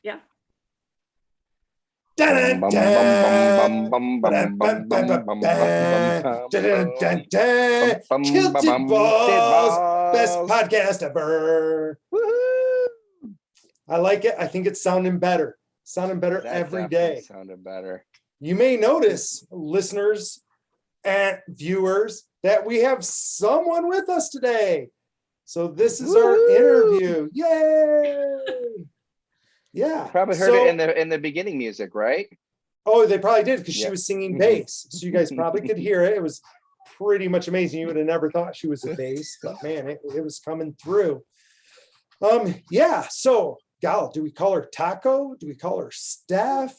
Yeah. Kilted Balls, best podcast ever. I like it. I think it's sounding better every day. Sounded better. You may notice, listeners and viewers, that we have someone with us today. So this is our interview. Yay! Yeah. Probably heard it in the beginning music, right? Oh, they probably did, because she was singing bass. So you guys probably could hear it. It was pretty much amazing. You would have never thought she was a bass, but man, it was coming through. Yeah. So, gal, do we call her Taco? Do we call her Steph?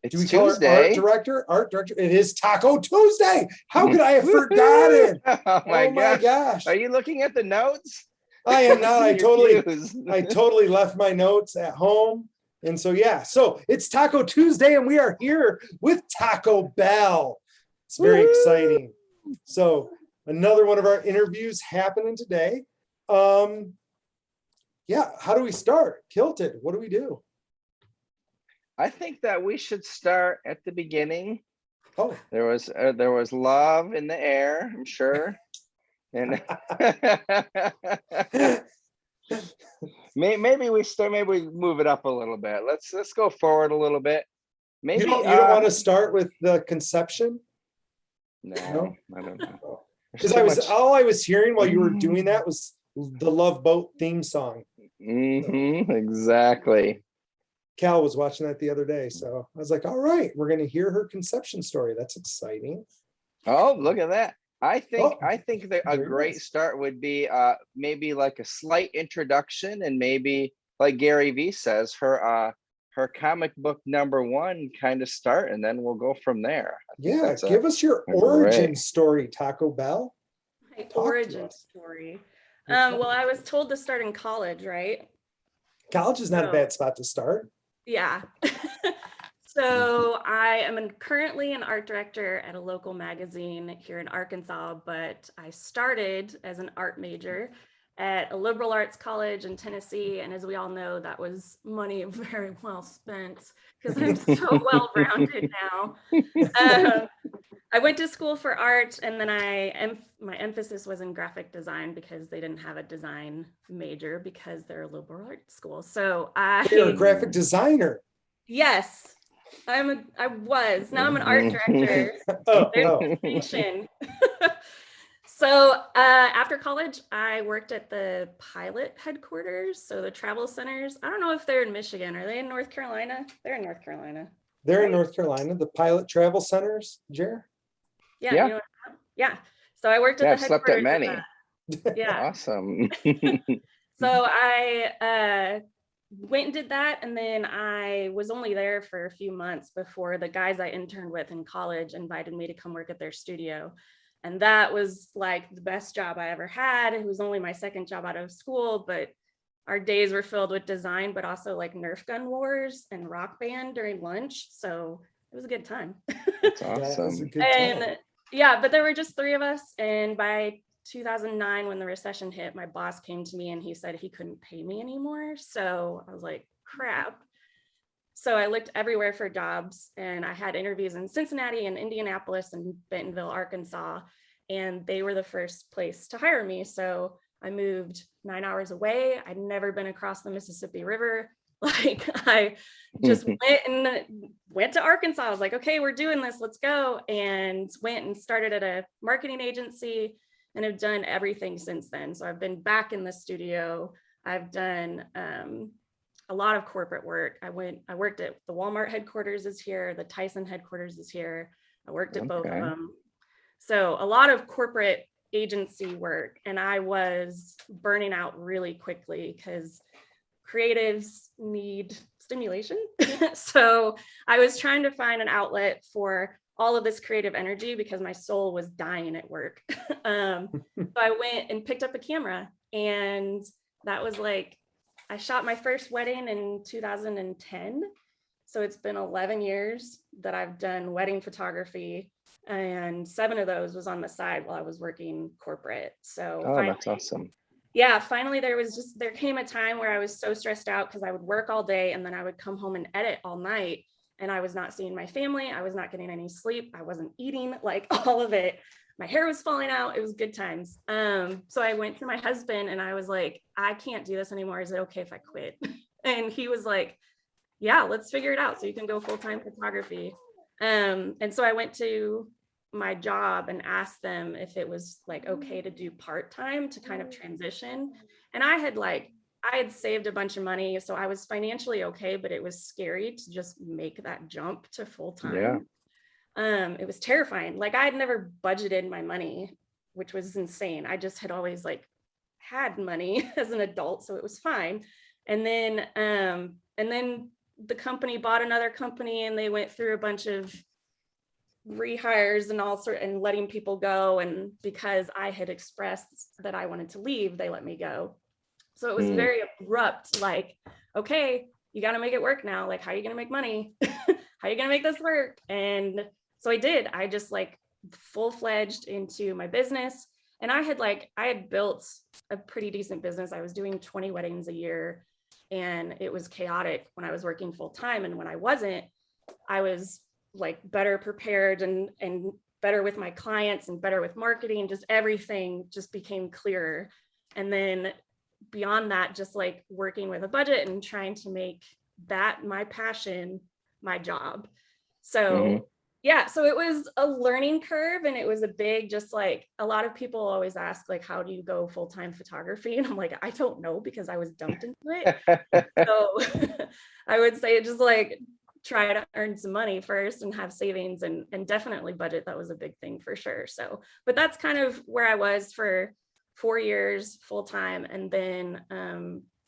It's Do we call Tuesday. her art director? Art director. It is Taco Tuesday. How could I have forgotten? Oh my gosh. Are you looking at the notes? I am not. I Confused. totally left my notes at home. And so, yeah. So it's Taco Tuesday, and we are here with Tacobelle. It's very exciting. So another one of our interviews happening today. Yeah. How do we start? Kilted. What do we do? I think that we should start at the beginning. Oh, there was love in the air, I'm sure, and maybe we move it up a little bit. Let's go forward a little bit. Maybe you don't want to start with the conception. No, I don't know. Because all I was hearing while you were doing that was the Love Boat theme song. Exactly. Cal was watching that the other day, so I was like, all right, we're going to hear her conception story. That's exciting. Oh, look at that. I think that a great start would be maybe like a slight introduction, and maybe like Gary Vee says, her comic book #1 kind of start, and then we'll go from there. Yeah, give us your origin story, Tacobelle. My origin story. Well, I was told to start in college, right? College is not a bad spot to start. Yeah. So I am currently an art director at a local magazine here in Arkansas, but I started as an art major at a liberal arts college in Tennessee. And as we all know, that was money very well spent because I'm so well-rounded now. I went to school for art, and then my emphasis was in graphic design because they didn't have a design major because they're a liberal arts school. So you're a graphic designer. Yes, I was. Now I'm an art director. So after college, I worked at the pilot headquarters. So the travel centers. I don't know if they're in Michigan. Are they in North Carolina? They're in North Carolina. They're in North Carolina. The pilot travel centers, Jer? Yeah. You know, yeah. So I worked at the slept at many. Yeah. Awesome. So I went and did that, and then I was only there for a few months before the guys I interned with in college invited me to come work at their studio. And that was like the best job I ever had. It was only my second job out of school, but our days were filled with design, but also like Nerf gun wars and rock band during lunch. So it was a good time. That's awesome. Yeah, but there were just 3 of us. And by 2009, when the recession hit, my boss came to me and he said he couldn't pay me anymore. So I was like, crap. So I looked everywhere for jobs, and I had interviews in Cincinnati and Indianapolis and Bentonville, Arkansas, and they were the first place to hire me. So I moved 9 hours away. I'd never been across the Mississippi River. Like I just went to Arkansas. I was like, okay, we're doing this, let's go. And went and started at a marketing agency and have done everything since then. So I've been back in the studio. I've done a lot of corporate work. I worked at the Walmart headquarters is here. The Tyson headquarters is here. I worked at both of them. So a lot of corporate agency work. And I was burning out really quickly because creatives need stimulation. So I was trying to find an outlet for all of this creative energy because my soul was dying at work. So I went and picked up a camera, and that was like, I shot my first wedding in 2010. So it's been 11 years that I've done wedding photography, and 7 of those was on the side while I was working corporate. So that's awesome. yeah, finally there came a time where I was so stressed out because I would work all day and then I would come home and edit all night, and I was not seeing my family. I was not getting any sleep. I wasn't eating, like all of it. My hair was falling out. It was good times. So I went to my husband and I was like, I can't do this anymore. Is it okay if I quit? And he was like, yeah, let's figure it out so you can go full-time photography. And so I went to my job and asked them if it was like okay to do part-time to kind of transition. And I had saved a bunch of money, so I was financially okay, but it was scary to just make that jump to full-time. It was terrifying. Like I had never budgeted my money, which was insane. I just had always like had money as an adult, so it was fine. And then the company bought another company and they went through a bunch of rehires and letting people go. And because I had expressed that I wanted to leave, they let me go. So it was very abrupt, like, okay, you got to make it work now. Like, how are you going to make money? How are you going to make this work? And so I did. I just like full-fledged into my business. And I had built a pretty decent business. I was doing 20 weddings a year, and it was chaotic when I was working full-time. And when I wasn't, I was like better prepared and better with my clients and better with marketing. Just everything just became clearer. And then beyond that, just like working with a budget and trying to make that my passion, my job. So yeah, so it was a learning curve, and it was a big, just like a lot of people always ask, like, how do you go full-time photography? And I'm like, I don't know, because I was dumped into it. So I would say just like try to earn some money first and have savings and definitely budget. That was a big thing for sure. So, but that's kind of where I was for 4 years full-time. And then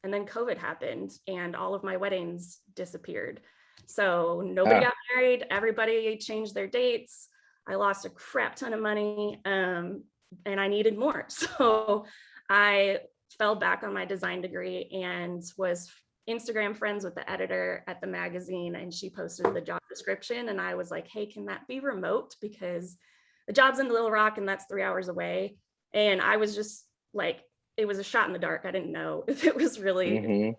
COVID happened and all of my weddings disappeared. So nobody got married, everybody changed their dates. I lost a crap ton of money, and I needed more. So I fell back on my design degree and was Instagram friends with the editor at the magazine, and she posted the job description, and I was like, hey, can that be remote? Because the job's in Little Rock and that's 3 hours away. And I was just like, it was a shot in the dark. I didn't know if it was really,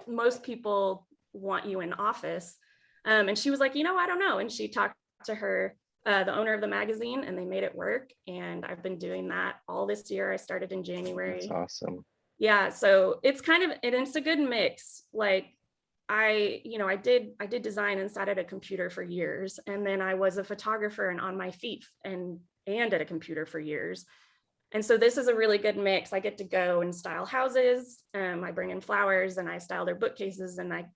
most people want you in office. And she was like, I don't know. And she talked to the owner of the magazine, and they made it work. And I've been doing that all this year. I started in January. That's awesome. Yeah. So it's it's a good mix. Like I did design inside at a computer for years. And then I was a photographer and on my feet and at a computer for years. And so this is a really good mix. I get to go and style houses. I bring in flowers and I style their bookcases and I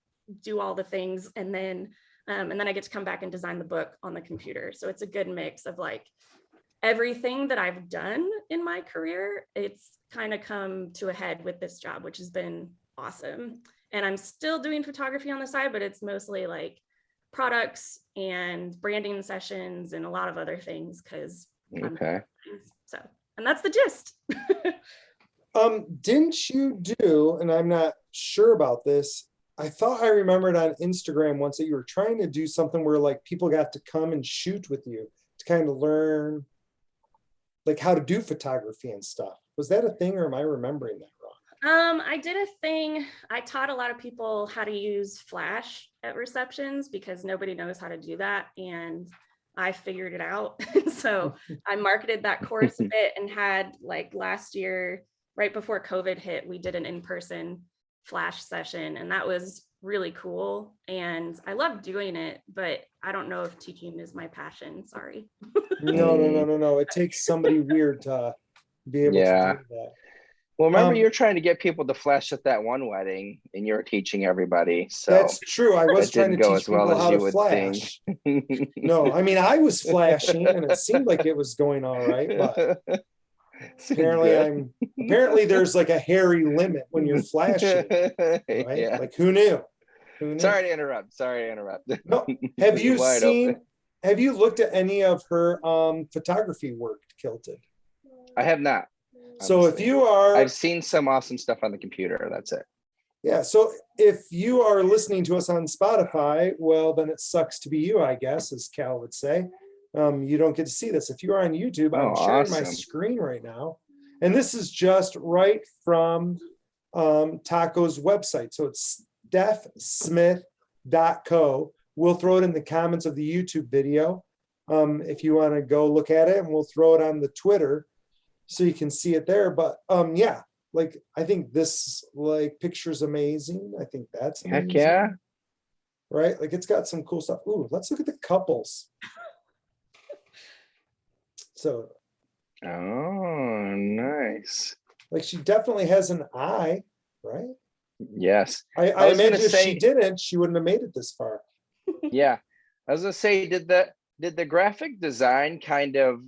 do all the things. And then I get to come back and design the book on the computer. So it's a good mix of like everything that I've done in my career. It's kind of come to a head with this job, which has been awesome. And I'm still doing photography on the side, but it's mostly like products and branding sessions and a lot of other things because so, and that's the gist. Didn't you do, and I'm not sure about this, I thought I remembered on Instagram once that you were trying to do something where like people got to come and shoot with you to kind of learn like how to do photography and stuff. Was that a thing, or am I remembering that wrong? I did a thing. I taught a lot of people how to use Flash at receptions because nobody knows how to do that. And I figured it out. So I marketed that course a bit and had like last year, right before COVID hit, we did an in-person Flash session, and that was really cool. And I love doing it, but I don't know if teaching is my passion. Sorry. No. It takes somebody weird to be able to do that. Well, remember, you're trying to get people to Flash at that one wedding, and you're teaching everybody. So that's true. I was trying to teach people how to flash. No, I mean, I was flashing, and it seemed like it was going all right, but apparently there's like a hairy limit when you're flashing, right? Yeah. Like who knew? Sorry to interrupt. No. Have you looked at any of her photography work, Kilted? I have not. So if you are, I've seen some awesome stuff on the computer. That's it. Yeah. So if you are listening to us on Spotify, well, then it sucks to be you, I guess, as Cal would say. You don't get to see this. If you are on YouTube, I'm sharing my screen right now. And this is just right from Taco's website. So it's stephsmith.co. We'll throw it in the comments of the YouTube video if you want to go look at it, and we'll throw it on the Twitter so you can see it there. But yeah, like I think this like picture's amazing. I think that's amazing. Heck yeah. Right? Like it's got some cool stuff. Ooh, let's look at the couples. So Oh, nice. like she definitely has an eye, right? Yes. I was gonna imagine if say- she didn't, she wouldn't have made it this far. Yeah. I was gonna say, did the graphic design kind of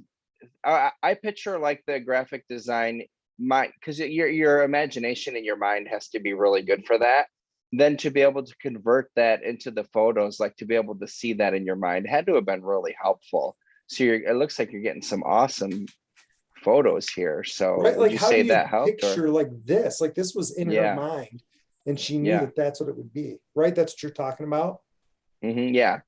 I picture like the graphic design because your imagination and your mind has to be really good for that. Then to be able to convert that into the photos, like to be able to see that in your mind had to have been really helpful. So it looks like you're getting some awesome photos here. So Right? would Like you how say do you that helped? picture like this? Like this was in Yeah. her mind and she knew Yeah. that that's what it would be, right? That's what you're talking about. Yeah.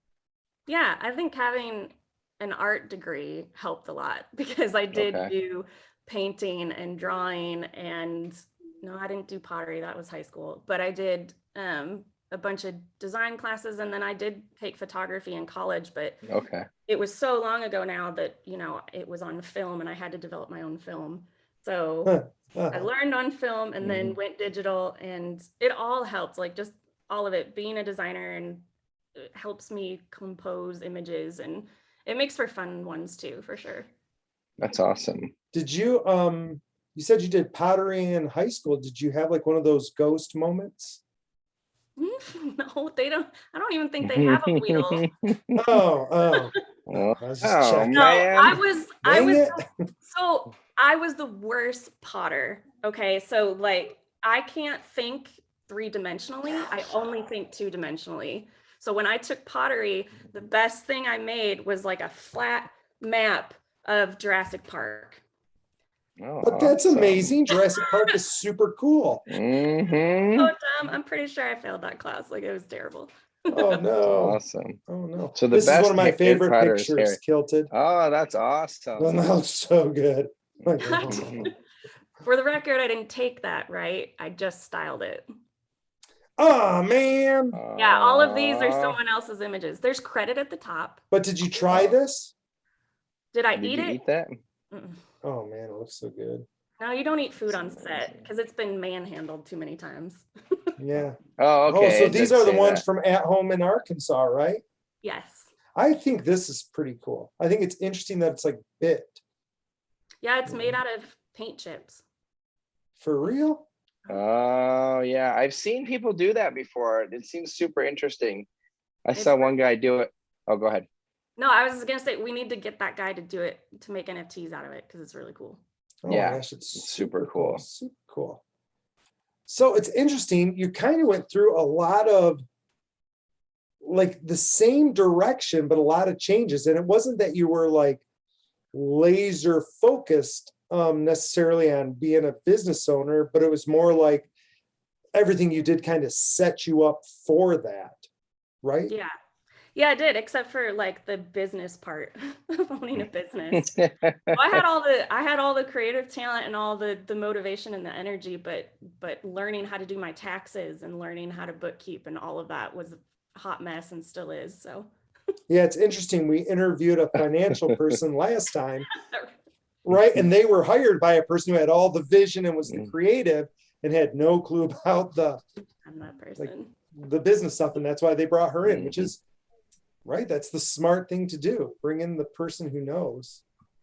Yeah, I think having an art degree helped a lot because I did Okay. do painting and drawing, and no, I didn't do pottery. That was high school, but I did a bunch of design classes, and then I did take photography in college, but Okay. it was so long ago now that, it was on film and I had to develop my own film. So I learned on film and then went digital, and it all helped, like just all of it. Being a designer and it helps me compose images, and it makes for fun ones too, for sure. That's awesome. Did you you said you did pottery in high school. Did you have like one of those ghost moments? No, they don't. I don't even think they have a wheel. Oh, Oh, I was just checking. No, man. I Dang was it. so I was the worst potter. Okay, so like I can't think three-dimensionally. I only think two-dimensionally. So when I took pottery, the best thing I made was like a flat map of Jurassic Park. Oh, But that's awesome. amazing. Jurassic Park is super cool. Mm-hmm. So dumb. I'm pretty sure I failed that class. Like it was terrible. Oh no. Awesome. Oh no. So the This is best one of my head favorite potter is pictures, Harry. Kilted. Oh, that's awesome. Oh, no, it's so good. Like, oh. For the record, I didn't take that, right? I just styled it. Oh, man. Yeah, all of these are Aw. someone else's images. There's credit at the top. But did you try this? Did I Did eat you it? eat that? Mm-mm. Oh man, it looks so good. No, you don't eat food on set because it's been manhandled too many times. Yeah. Oh, okay. Oh, so it these did are the say ones that. from At Home in Arkansas, right? Yes. I think this is pretty cool. I think it's interesting that it's like bit. Yeah, it's made out of paint chips. For real? Oh, yeah. I've seen people do that before. It seems super interesting. I It's saw like- one guy do it. Oh, go ahead. No, I was gonna say we need to get that guy to do it to make NFTs out of it because it's really cool. Oh Yeah, my gosh, it's it's super cool. Super cool. So it's interesting. You kind of went through a lot of like the same direction, but a lot of changes. And it wasn't that you were like laser focused necessarily on being a business owner, but it was more like everything you did kind of set you up for that, right? Yeah. Yeah, I did, except for like the business part of owning a business. Well, I had all the creative talent and all the motivation and the energy, but learning how to do my taxes and learning how to bookkeep and all of that was a hot mess and still is. So Yeah, it's interesting. We interviewed a financial person last time, right? And they were hired by a person who had all the vision and was the creative and had no clue about I'm that person. the business stuff. And that's why they brought her in, which is right. That's the smart thing to do. Bring in the person who knows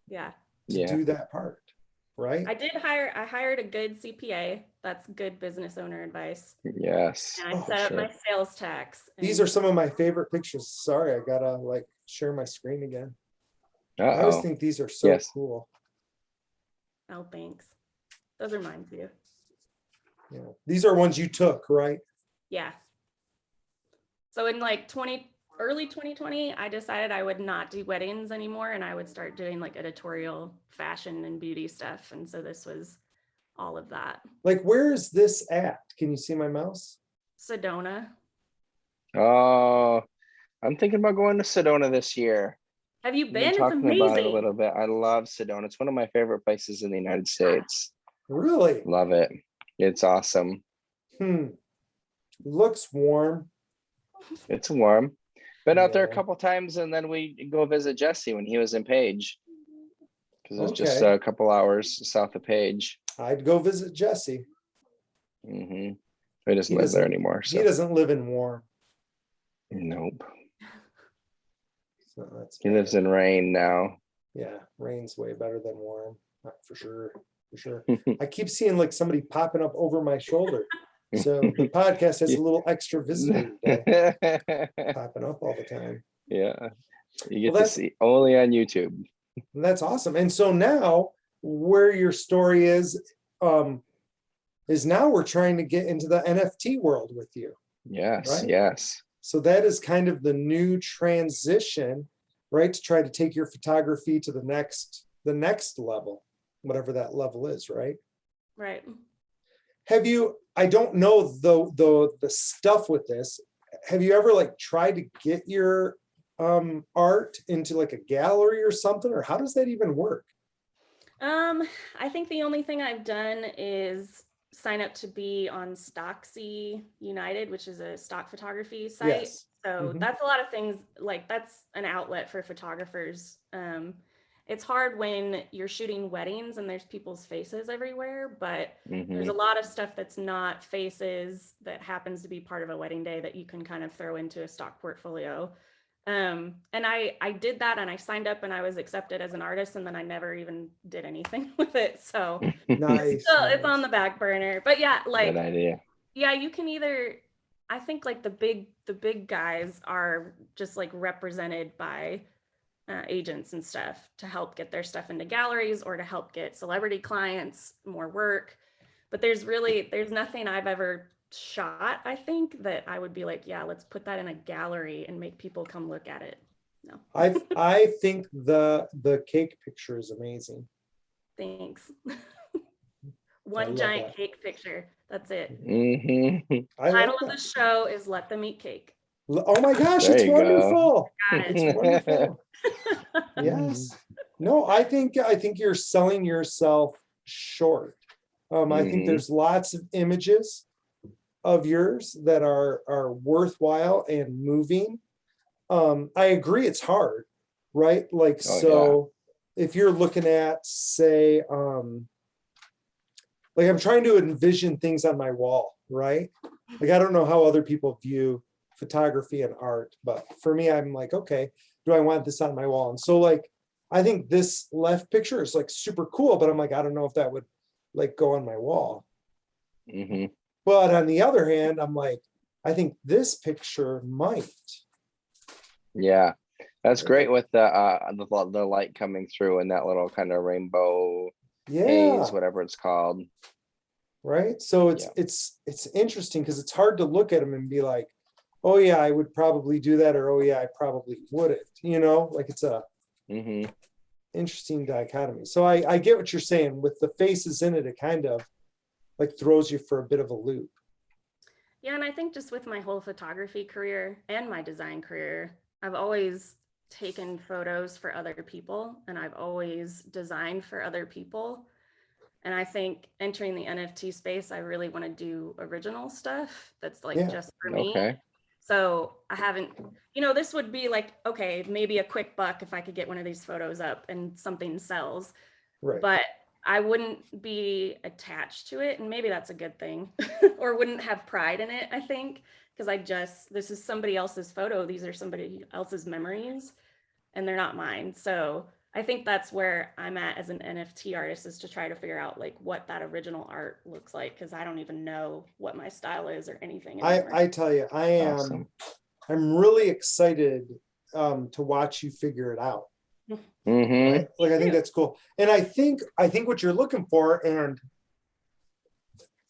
Yeah. to do that part, right? I hired a good CPA. That's good business owner advice. Yes. And I Oh, set up sure. my sales tax. These are some of my favorite pictures. Sorry, I gotta like share my screen again. I always Uh-oh. think these are so Yes. cool. Oh, thanks. Those are mine too. Yeah. These are ones you took, right? Yeah. So in like early 2020, I decided I would not do weddings anymore and I would start doing like editorial fashion and beauty stuff. And so this was all of that. Like, where is this at? Can you see my mouse? Sedona. Oh, I'm thinking about going to Sedona this year. Have you I've been? It's talking about it a amazing. little bit. I love Sedona. It's one of my favorite places in the United States. Really? Love it. It's awesome. Looks warm. It's warm. Been out there a Yeah. couple times, and then we go visit Jesse when he was in Page, because it's just Okay. a couple hours south of Page. I'd go visit Jesse. He doesn't He live there doesn't- anymore. He So doesn't live in warm. nope. So that's He lives in rain now. Yeah, rain's way better than warm, for sure. For sure. I keep seeing like somebody popping up over my shoulder. So the podcast has a little extra visitor today, popping up all the time. Yeah. You get Well, to see only on YouTube. And that's awesome. And so now where your story is now we're trying to get into the NFT world with you. Yes, Right? yes. So that is kind of the new transition, right? To try to take your photography to the next level, whatever that level is, right? Right. Have you, I don't know the stuff with this. Have you ever like tried to get your art into like a gallery or something, or how does that even work? I think the only thing I've done is sign up to be on Stocksy United, which is a stock photography site. Yes. So that's a lot of things, like that's an outlet for photographers. It's hard when you're shooting weddings and there's people's faces everywhere, but there's a lot of stuff that's not faces that happens to be part of a wedding day that you can kind of throw into a stock portfolio. And I did that, and I signed up and I was accepted as an artist, and then I never even did anything with it. So Nice. it's on the back burner. But yeah, like, Good idea. yeah, you can either, I think like the big guys are just like represented by agents and stuff to help get their stuff into galleries or to help get celebrity clients more work. But there's nothing I've ever shot, I think, that I would be like, yeah, let's put that in a gallery and make people come look at it. No. I think the cake picture is amazing. Thanks. One giant cake picture. That's it. Title of the show is Let Them Eat Cake. Oh my gosh, There it's you wonderful. Got it. It's wonderful. Yes. No, I think you're selling yourself short. I think there's lots of images of yours that are worthwhile and moving. I agree it's hard, right? Like, if you're looking at, say, like I'm trying to envision things on my wall, right? Like, I don't know how other people view photography and art, but for me, I'm like, okay, do I want this on my wall? And so like, I think this left picture is like super cool, but I'm like, I don't know if that would like go on my wall. But on the other hand, I'm like, I think this picture might. Yeah, that's great with the light coming through and that little kind of rainbow haze, whatever it's called. Right. So it's interesting because it's hard to look at them and be like, oh yeah, I would probably do that, or oh yeah, I probably wouldn't. You know, like it's a interesting dichotomy. So I get what you're saying. With the faces in it, it kind of like throws you for a bit of a loop. Yeah, and I think just with my whole photography career and my design career, I've always taken photos for other people, and I've always designed for other people. And I think entering the NFT space, I really want to do original stuff that's like just for me. So I haven't, this would be like, okay, maybe a quick buck if I could get one of these photos up and something sells. Right. But I wouldn't be attached to it. And maybe that's a good thing, or wouldn't have pride in it, I think, because this is somebody else's photo. These are somebody else's memories, and they're not mine. So I think that's where I'm at as an NFT artist, is to try to figure out like what that original art looks like, because I don't even know what my style is or anything anymore. I tell you, I'm really excited to watch you figure it out. Right? Like, I think that's cool. And I think what you're looking for, and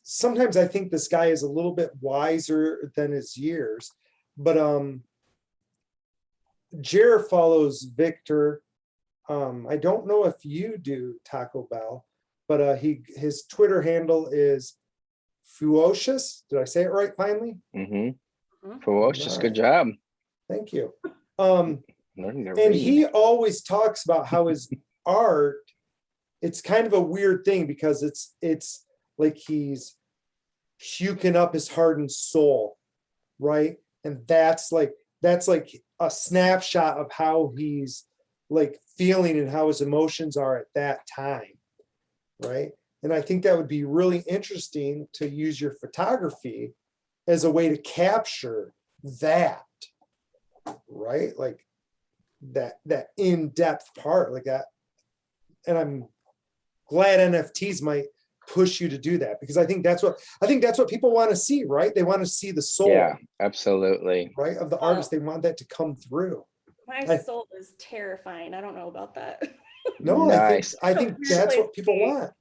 sometimes I think this guy is a little bit wiser than his years, but Jer follows Victor. I don't know if you do, Tacobelle, but his Twitter handle is Fuocious. Did I say it right finally? Fuocious, good job. Thank you. Learning to And read. he always talks about how his art, it's kind of a weird thing because it's like he's puking up his hardened soul, right? And that's like a snapshot of how he's like feeling and how his emotions are at that time, right? And I think that would be really interesting to use your photography as a way to capture that, right? Like that in-depth part like that. And I'm glad NFTs might push you to do that, because I think that's what people want to see, right? They want to see the soul, Yeah, absolutely. right, of the artist. They want that to come through. My soul is terrifying. I don't know about that. No, Nice. I think that's what people want.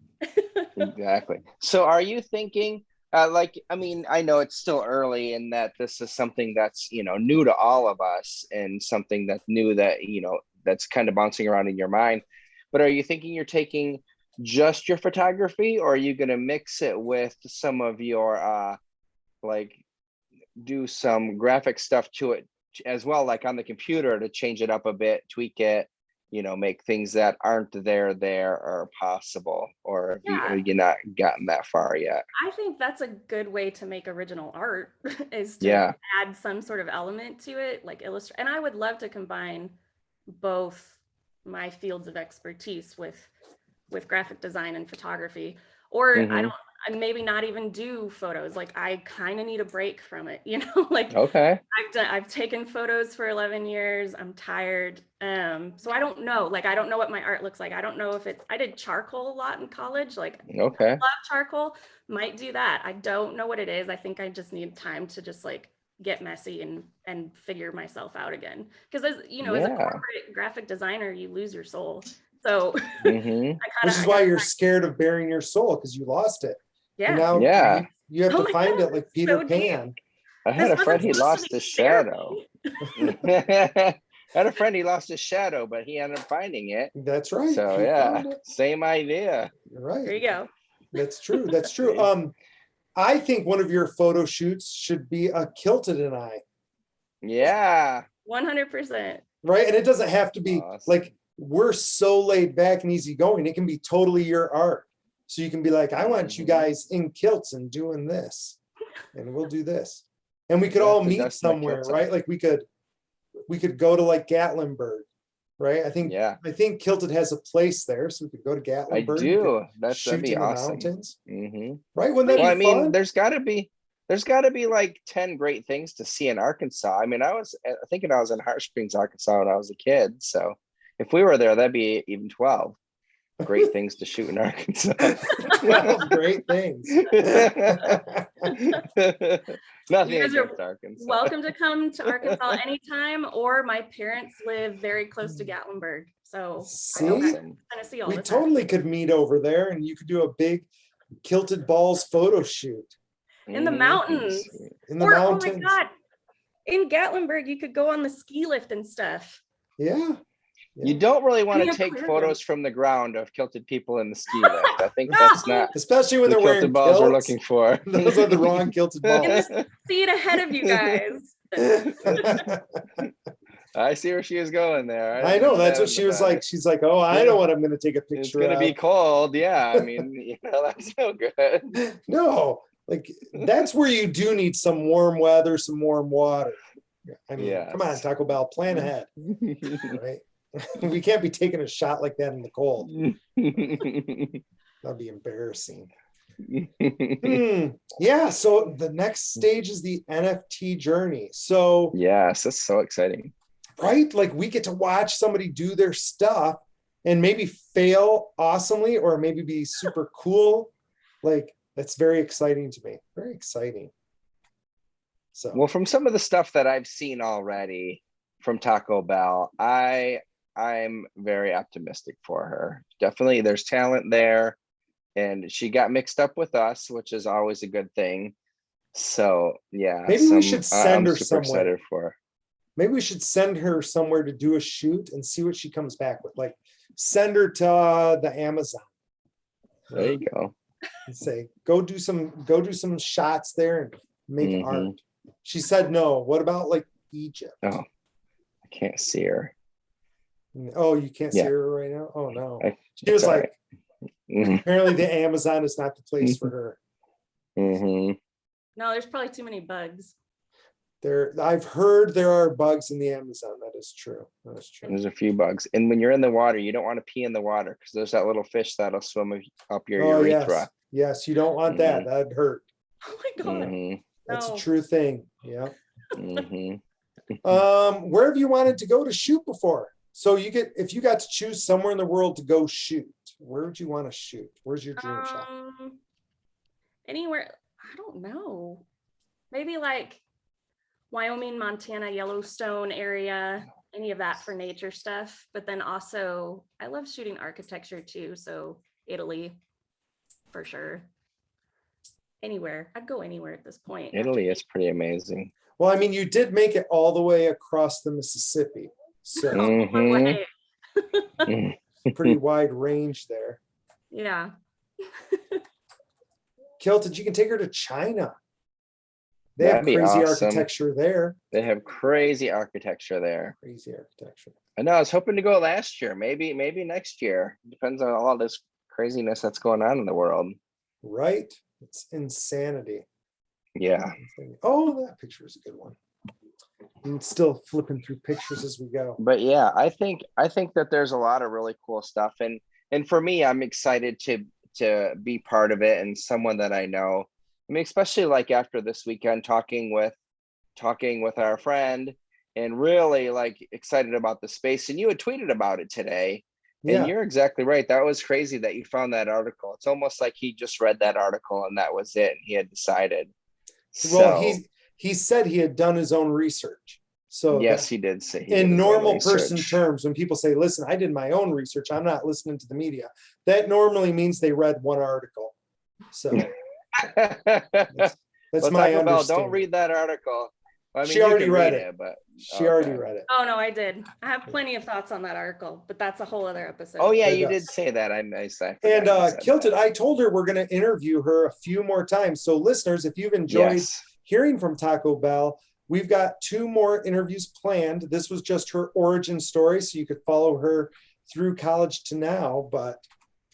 Exactly. So are you thinking, like, I mean, I know it's still early and that this is something that's, new to all of us and something that's new that, that's kind of bouncing around in your mind. But are you thinking you're taking just your photography, or are you going to mix it with some of your, like, do some graphic stuff to it as well, like on the computer to change it up a bit, tweak it, make things that aren't there or possible, or have you not gotten that far yet? I think that's a good way to make original art is to add some sort of element to it, like illustrate. And I would love to combine both my fields of expertise with graphic design and photography, or I maybe not even do photos. Like I kind of need a break from it, like Okay. I've taken photos for 11 years. I'm tired. So I don't know, like, I don't know what my art looks like. I don't know if I did charcoal a lot in college. Like, okay, I love charcoal, might do that. I don't know what it is. I think I just need time to just like get messy and figure myself out again. Because as as a corporate graphic designer, you lose your soul. So which is why you're scared of bearing your soul, because you lost it. Yeah. And now you have to find it like Peter Pan. I had a friend, he lost his shadow. I had a friend, he lost his shadow, but he ended up finding it. That's right. So yeah, same idea. Right. There you go. That's true. That's true. I think one of your photo shoots should be a Kilted and I. Yeah. 100%. Right. And it doesn't have to be like, we're so laid back and easygoing. It can be totally your art. So you can be like, I want you guys in kilts and doing this, and we'll do this. And we could all meet somewhere, right? Like we could go to like Gatlinburg, right? I think Kilted has a place there, so we could go to Gatlinburg. I do. That'd be awesome. Mountains. Right? Wouldn't that be fun? I mean, there's gotta be like 10 great things to see in Arkansas. I mean, I was thinking I was in Hot Springs, Arkansas when I was a kid. So if we were there, that'd be even 12 great things to shoot in Arkansas. 12 great things. Nothing against Arkansas. Welcome to come to Arkansas anytime, or my parents live very close to Gatlinburg. So we totally could meet over there and you could do a big Kilted Balls photo shoot. In the mountains. Oh my God. In Gatlinburg, you could go on the ski lift and stuff. Yeah. You don't really want to take photos from the ground of kilted people in the ski lift. I think that's not, especially when they're wearing kilted balls we're looking for. Those are the wrong kilted balls. In the seat ahead of you guys. I see where she was going there. I know, that's what she was like. She's like, oh, I know what I'm going to take a picture of. It's going to be cold. Yeah, I mean, that's no good. No, like that's where you do need some warm weather, some warm water. I mean, come on, Taco Bell, plan ahead. Right? We can't be taking a shot like that in the cold. That'd be embarrassing. Yeah, so the next stage is the NFT journey. So yes, that's so exciting. Right? Like we get to watch somebody do their stuff and maybe fail awesomely or maybe be super cool. Like that's very exciting to me. Very exciting. So well, from some of the stuff that I've seen already from Taco Bell, I'm very optimistic for her. Definitely there's talent there, and she got mixed up with us, which is always a good thing. So yeah, maybe we should send her somewhere. Excited for her. Maybe we should send her somewhere to do a shoot and see what she comes back with. Like send her to the Amazon. There you go. And say, go do some shots there and make art. She said no. What about like Egypt? Oh, I can't see her. Oh, you can't see Yeah. her right now? Oh no. I- She was it's all like, Mhm. apparently the Amazon is not the place for her. Mhm. No, there's probably too many bugs. I've heard there are bugs in the Amazon. That is true. That is true. There's a few bugs, and when you're in the water, you don't want to pee in the water because there's that little fish that'll swim up your Oh yes. urethra. Yes, you don't want that. That'd hurt. Oh my God. Mhm. That's a No. true thing. Yeah. Mhm. Where have you wanted to go to shoot before? So if you got to choose somewhere in the world to go shoot, where would you want to shoot? Where's your dream shot? Anywhere, I don't know. Maybe like Wyoming, Montana, Yellowstone area, any of that for nature stuff. But then also, I love shooting architecture too. So Italy, for sure. Anywhere. I'd go anywhere at this point. Italy is pretty amazing. Well, I mean, you did make it all the way across the Mississippi. So Mhm. pretty wide range there. Yeah. Kilted, you can take her to China. They have That'd be crazy awesome. architecture there. They have crazy architecture there. Crazy architecture. I know. I was hoping to go last year. Maybe next year. Depends on all this craziness that's going on in the world. Right? It's insanity. Yeah. Oh, that picture is a good one. I'm still flipping through pictures as we go. But yeah, I think that there's a lot of really cool stuff, and for me, I'm excited to be part of it and someone that I know. I mean, especially like after this weekend, talking with our friend, and really like excited about the space. And you had tweeted about it today, and Yeah. you're exactly right. That was crazy that you found that article. It's almost like he just read that article and that was it. And he had decided. Well, So, he said he had done his own research. So yes, he did say he did in his own normal person research. terms, when people say, listen, I did my own research, I'm not listening to the media, that normally means they read one article. So that's Well, my Taco Bell, understanding. don't read that article. I mean, She already you can read read it. but She already okay. read it. Oh no, I did. I have plenty of thoughts on that article, but that's a whole other episode. Oh yeah, It you does. did say that. I forgot And you said Kilted, that. I told her we're going to interview her a few more times. So listeners, if you've enjoyed Yes. hearing from Taco Bell, we've got 2 more interviews planned. This was just her origin story, so you could follow her through college to now. But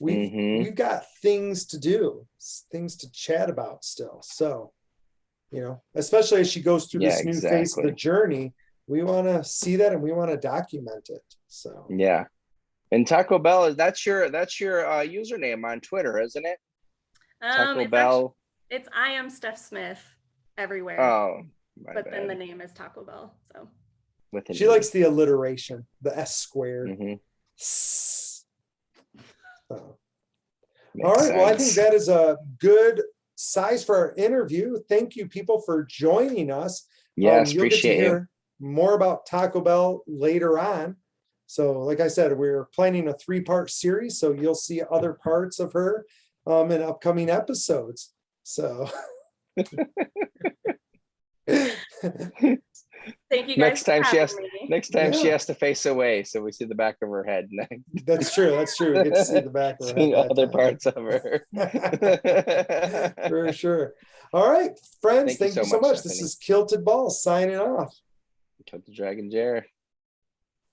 we've got things to do, things to chat about still. So, especially as she goes through this new phase of the journey, we want to see that and we want to document it. So yeah. And Taco Bell, that's your username on Twitter, isn't it? Taco Bell. It's I am Steph Smith everywhere. Oh, but then the name is Taco Bell. So she likes the alliteration, the S squared. So. All right. Well, I think that is a good size for our interview. Thank you, people, for joining us. Yes, you'll appreciate get to hear more about Taco Bell later on. So, like I said, we're planning a 3-part series, so you'll see other parts of her in upcoming episodes. So. Thank you guys. Next time she Yeah. has to face away, so we see the back of her head. That's true. That's true. We get to see the back of her head. Other parts of her. For sure. All right, friends. Thank you so much. This is Kilted Ball signing off. Kilted Dragon Jer.